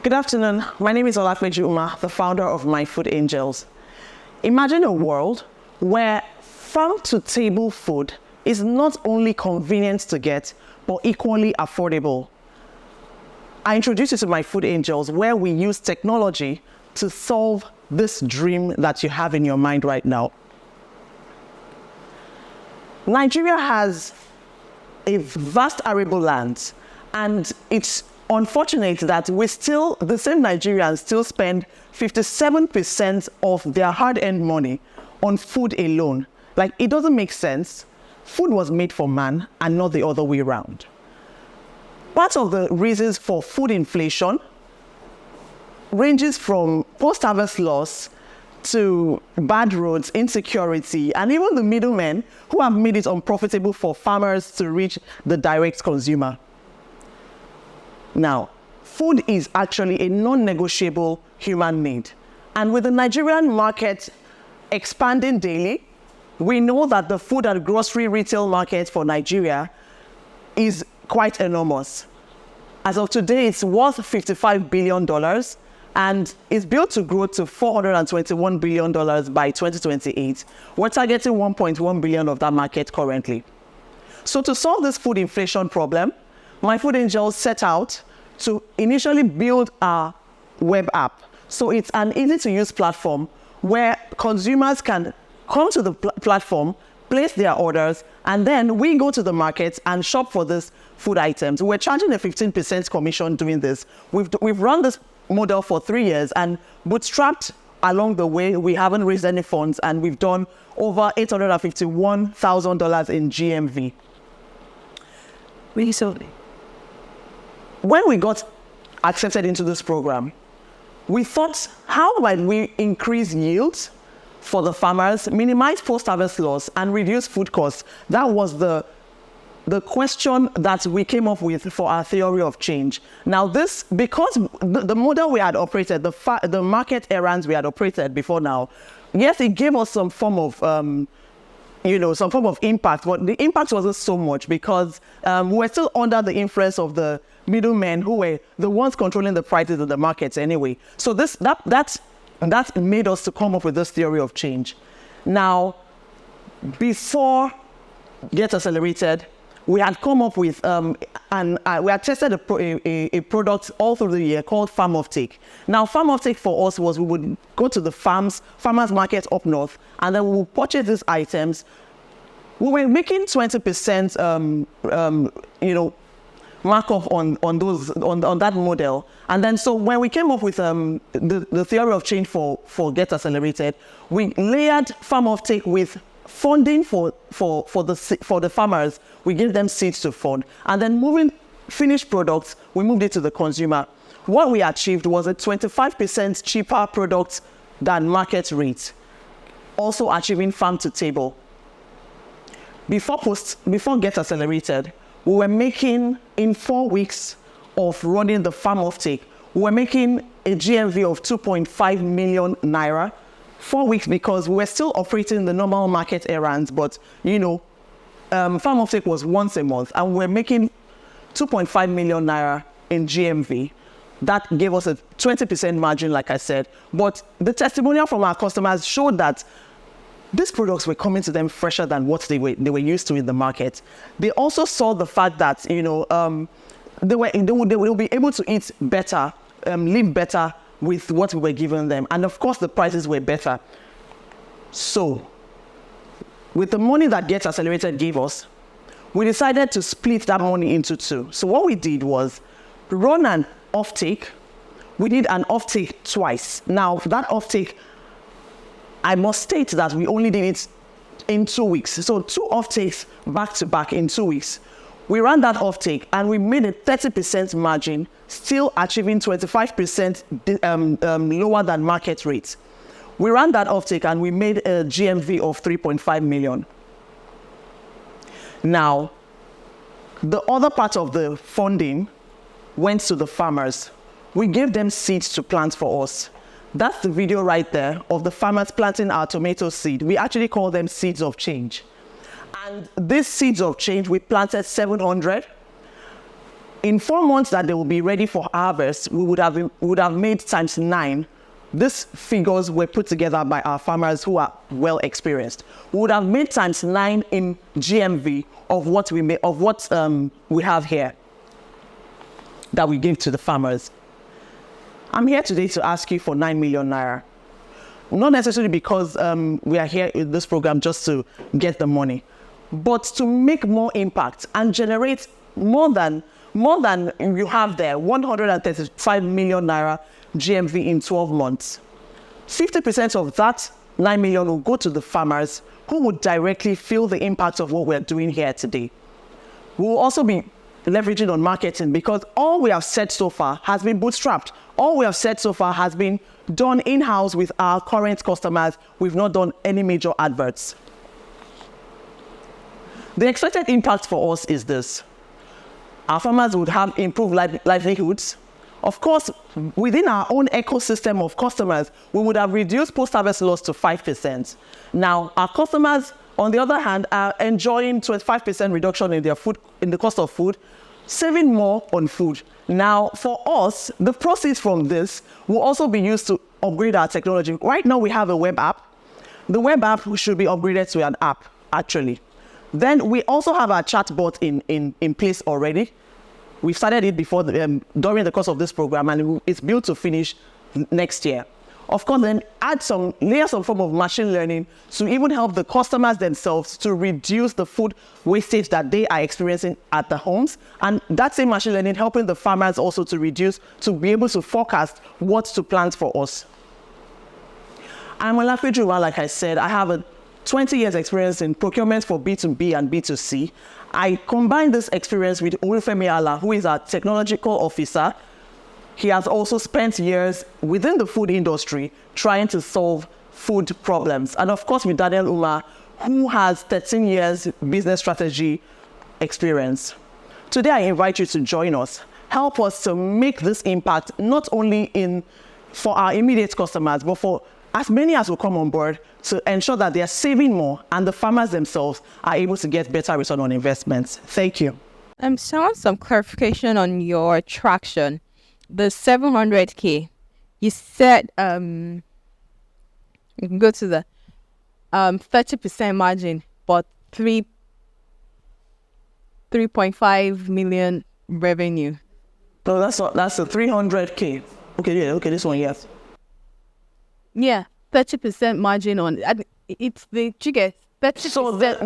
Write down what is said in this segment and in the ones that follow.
Good afternoon. My name is Olapeju Umah, the founder of MyFoodAngels. Imagine a world where farm-to-table food is not only convenient to get, but equally affordable. I introduce you to MyFoodAngels, where we use technology to solve this dream that you have in your mind right now. Nigeria has a vast arable land, and it's unfortunate that the same Nigerians still spend 57% of their hard-earned money on food alone. Like, it doesn't make sense. Food was made for man and not the other way around. Part of the reasons for food inflation ranges from post-harvest loss to bad roads, insecurity, and even the middlemen who have made it unprofitable for farmers to reach the direct consumer. Now, food is actually a non-negotiable human need. And with the Nigerian market expanding daily, we know that the food and grocery retail market for Nigeria is quite enormous. As of today, it's worth $55 billion and is built to grow to $421 billion by 2028. We're targeting $1.1 billion of that market currently. So to solve this food inflation problem, MyFoodAngels set out to initially build a web app. So it's an easy-to-use platform where consumers can come to the platform, place their orders, and then we go to the market and shop for these food items. We're charging a 15% commission doing this. We've run this model for 3 years and bootstrapped along the way. We haven't raised any funds, and we've done over $851,000 in GMV. Really solely. When we got accepted into this program, we thought, how might we increase yields for the farmers, minimize post-harvest loss, and reduce food costs? That was the question that we came up with for our theory of change. Now because the model we had operated, the market errands we had operated before now, yes, it gave us some form of impact, but the impact wasn't so much because we're still under the influence of the middlemen who were the ones controlling the prices of the markets anyway. So that made us to come up with this theory of change. Now, before GETaccelerated, we had come up with, we had tested a product all through the year called Farm Offtake. Now, Farm Offtake for us was we would go to the farmers market up north, and then we would purchase these items. We were making 20%, markup on that model. And then so when we came up with the theory of change for GETaccelerated, we layered Farm Offtake with funding for the farmers. We gave them seeds to fund, and then moving finished products, we moved it to the consumer. What we achieved was a 25% cheaper product than market rate, also achieving farm to table. Before GETaccelerated, we were making, in 4 weeks of running the Farm Offtake, we were making a GMV of 2.5 million naira. 4 weeks, because we were still operating the normal market errands, but Farm Offtake was once a month, and we were making 2.5 million naira in GMV. That gave us a 20% margin, like I said. But the testimonial from our customers showed that these products were coming to them fresher than what they were used to in the market. They also saw the fact that they will be able to eat better, live better with what we were giving them, and of course the prices were better. So, with the money that GETaccelerated gave us, we decided to split that money into two. So what we did was run an offtake. We did an offtake twice. Now that offtake, I must state that we only did it in 2 weeks. So 2 offtakes back to back in 2 weeks. We ran that offtake and we made a 30% margin, still achieving 25% lower than market rates. We ran that offtake and we made a GMV of 3.5 million. Now, the other part of the funding went to the farmers. We gave them seeds to plant for us. That's the video right there of the farmers planting our tomato seed. We actually call them seeds of change. And these seeds of change, we planted 700. in 4 months that they will be ready for harvest, we would have made times 9. These figures were put together by our farmers who are well experienced. We would have made times 9 in GMV of what we have here that we give to the farmers. I'm here today to ask you for 9 million naira. Not necessarily because we are here in this program just to get the money, but to make more impact and generate more than you have there, 135 million naira GMV in 12 months. 50% of that 9 million will go to the farmers who would directly feel the impact of what we're doing here today. We will also be leveraging on marketing because all we have said so far has been bootstrapped. All we have said so far has been done in-house with our current customers. We've not done any major adverts. The expected impact for us is this. Our farmers would have improved livelihoods. Of course, within our own ecosystem of customers, we would have reduced post-harvest loss to 5%. Now, our customers, on the other hand, are enjoying 25% reduction in their food, in the cost of food, saving more on food. Now, for us, the proceeds from this will also be used to upgrade our technology. Right now, we have a web app. The web app should be upgraded to an app, actually. Then we also have our chatbot in place already. We started it before during the course of this program, and it's built to finish next year. Of course, then layer some form of machine learning to even help the customers themselves to reduce the food wastage that they are experiencing at the homes. And that same machine learning helping the farmers also to be able to forecast what to plant for us. I'm Olapeju Umah, like I said. I have a 20 years experience in procurement for B2B and B2C. I combine this experience with Olufemi Ala, who is our technological officer. He has also spent years within the food industry trying to solve food problems. And of course, with Daniel Umah, who has 13 years business strategy experience. Today, I invite you to join us. Help us to make this impact not only for our immediate customers, but for as many as will come on board to ensure that they are saving more and the farmers themselves are able to get better return on investments. Thank you. So I want some clarification on your traction. The 700K, you said, you can go to the 30% margin, but 3.5 million revenue. No, that's the 300K. Okay, this one, yes. Yeah, 30% margin on it's the you get 30%. So the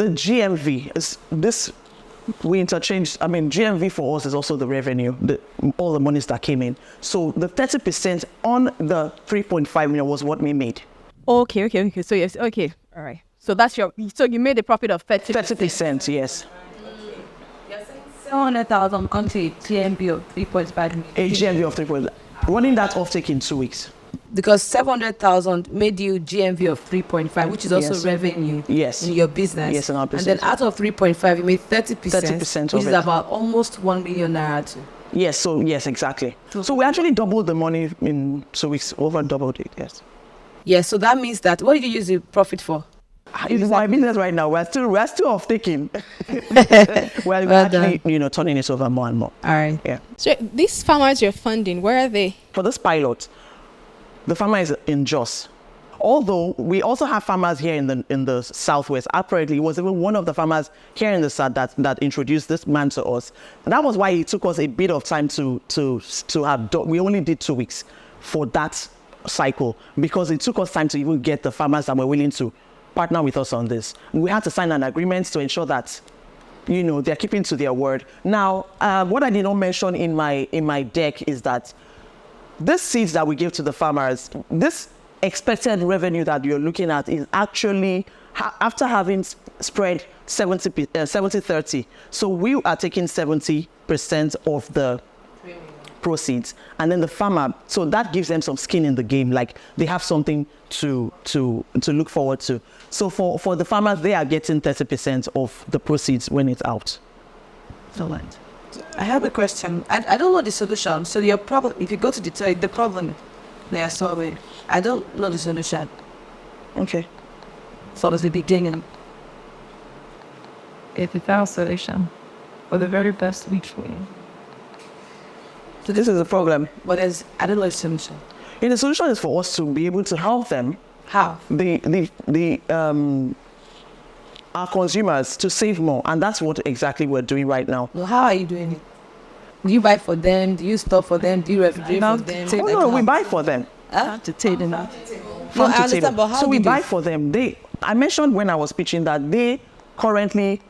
GMV is this. We interchange. I mean, GMV for us is also the revenue, all the monies that came in. So the 30% on the 3.5 million was what we made. Okay. So yes, okay, all right. So so you made a profit of 30%. 30%, yes. 700,000 onto a GMV of 3.5 million. A GMV of 3.5. Running that offtake in 2 weeks. Because 700,000 made you GMV of 3.5, which is also revenue in your business. Yes, in our business. And then out of 3.5, you made 30%, 30% which of is it. about almost 1 million naira too. Yes, exactly. So we actually doubled the money in 2 weeks, over doubled it, yes. Yes, so that means that, what did you use the profit for? It's my business right now. We're still off taking. We're actually, turning it over more and more. All right. Yeah. So these farmers you're funding, where are they? For this pilot, the farmer is in Jos. Although we also have farmers here in the southwest. Apparently, it was even one of the farmers here in the south that introduced this man to us. And that was why it took us a bit of time to have done. We only did 2 weeks for that cycle because it took us time to even get the farmers that were willing to partner with us on this. We had to sign an agreement to ensure that they're keeping to their word. Now, what I did not mention in my deck is that this seeds that we give to the farmers, this expected revenue that you're looking at is actually after having spread 70-30. So we are taking 70% of the proceeds, and then the farmer, so that gives them some skin in the game, like they have something to look forward to. So for the farmers, they are getting 30% of the proceeds when it's out. So what? I have a question. I don't know the solution. So your problem, if you go to the problem they are solving, I don't know the solution. Okay. So that's the beginning. If it's our solution, for the very best week for you. So this is the problem. But I don't know the solution. And the solution is for us to be able to help them, How? our consumers, to save more, and that's what exactly we're doing right now. Well, how are you doing it? Do you buy for them? Do you store for them? Do you refrigerate for them? Oh no, we buy for them. To take them out. Farm I to understand, table. but how So we do you- buy for them. I mentioned when I was pitching that they currently,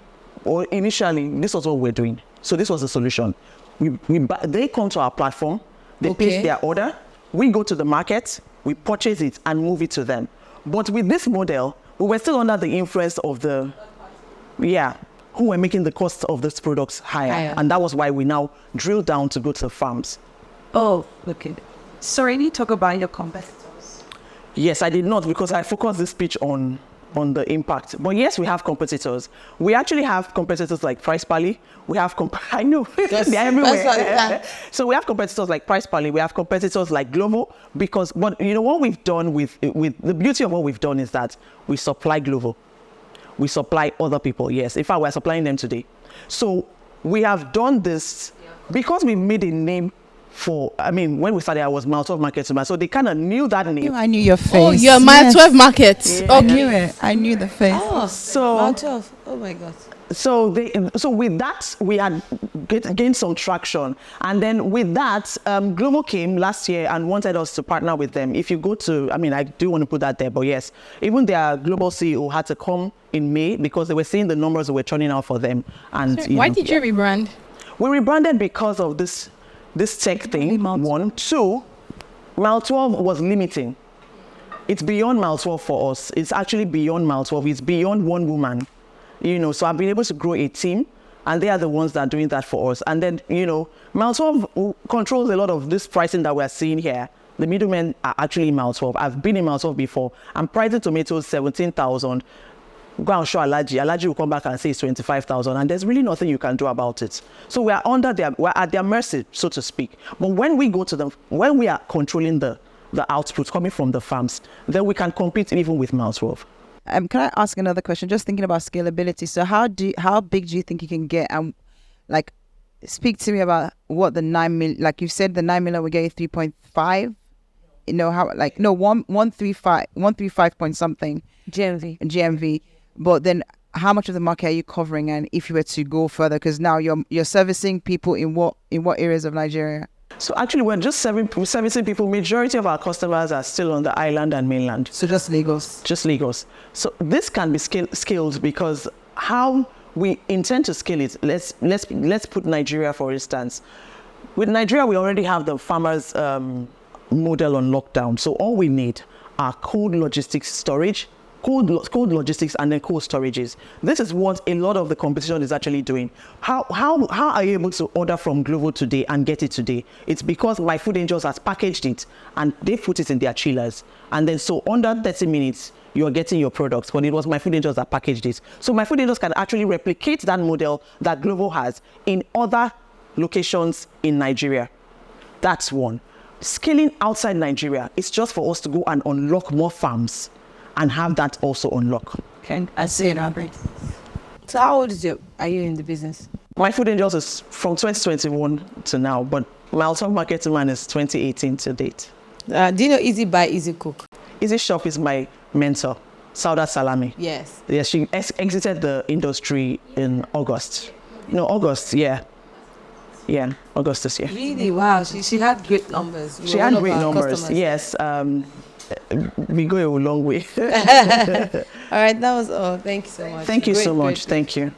or initially, this was what we're doing. So this was the solution. They come to our platform, they place their order, we go to the market, we purchase it and move it to them. But with this model, we were still under the influence of who were making the cost of these products higher. And that was why we now drill down to go to the farms. Oh, okay. Sorry, you talk about your competitors. Yes, I did not, because I focused this speech on the impact. But yes, we have competitors. We actually have competitors like Price Pally. We have, I know, they're everywhere. So we have competitors like Price Pally. We have competitors like Glovo, but you know what we've done with the beauty of what we've done is that we supply Glovo. We supply other people, yes. In fact, we're supplying them today. So we have done this because we made a name when we started, I was Mile 12 Market Woman, so they kind of knew that name. I knew your face. Oh, you're my 12 markets. I knew it. I knew the face. Oh, So 12. Oh my God. So with that, we had gained some traction. And then with that, Glovo came last year and wanted us to partner with them. If you go to, I do want to put that there, but yes, even their global CEO had to come in May because they were seeing the numbers that were turning out for them. And Why did you rebrand? We rebranded because of this tech thing, one. Two, Mile 12 was limiting. It's beyond Mile 12 for us. It's actually beyond Mile 12. It's beyond one woman. So I've been able to grow a team, and they are the ones that are doing that for us. And then, Mile 12 controls a lot of this pricing that we're seeing here. The middlemen are actually in Mile 12. I've been in Mile 12 before. I'm pricing tomatoes 17,000. Go and show Alaji. Alaji will come back and say it's 25,000, and there's really nothing you can do about it. So we're at their mercy, so to speak. But when we go to them, when we are controlling the output coming from the farms, then we can compete even with Mile 12. Can I ask another question? Just thinking about scalability. So how big do you think you can get? And speak to me about what the 9 million. Like you said, the 9 million will get you 3.5. 135 point something GMV. But then, how much of the market are you covering? And if you were to go further, because now you're servicing people in what areas of Nigeria? So actually, we're just servicing people. Majority of our customers are still on the island and mainland. So just Lagos. Just Lagos. So this can be scaled because how we intend to scale it. Let's put Nigeria for instance. With Nigeria, we already have the farmers model on lockdown. So all we need are cold logistics storage. Cold logistics and then cold storages. This is what a lot of the competition is actually doing. How are you able to order from Glovo today and get it today? It's because MyFoodAngels has packaged it and they put it in their chillers. And then so under 30 minutes, you're getting your products. But it was MyFoodAngels that packaged it. So MyFoodAngels can actually replicate that model that Glovo has in other locations in Nigeria. That's one. Scaling outside Nigeria is just for us to go and unlock more farms and have that also unlock. Okay, I see it, Albert. So how old are you in the business? MyFoodAngels is from 2021 to now, but Mile 12 Market Woman is 2018 to date. Do you know Easy Buy, Easy Cook? Easy Shop is my mentor, Sauda Salami. Yes. Yes, she exited the industry in August. No, August, yeah. Yeah, August this year. Really? Wow. She had great numbers. She had great numbers, yes. We go a long way. All right, that was all. Thank you so much. Thank you so much. Great. Thank you.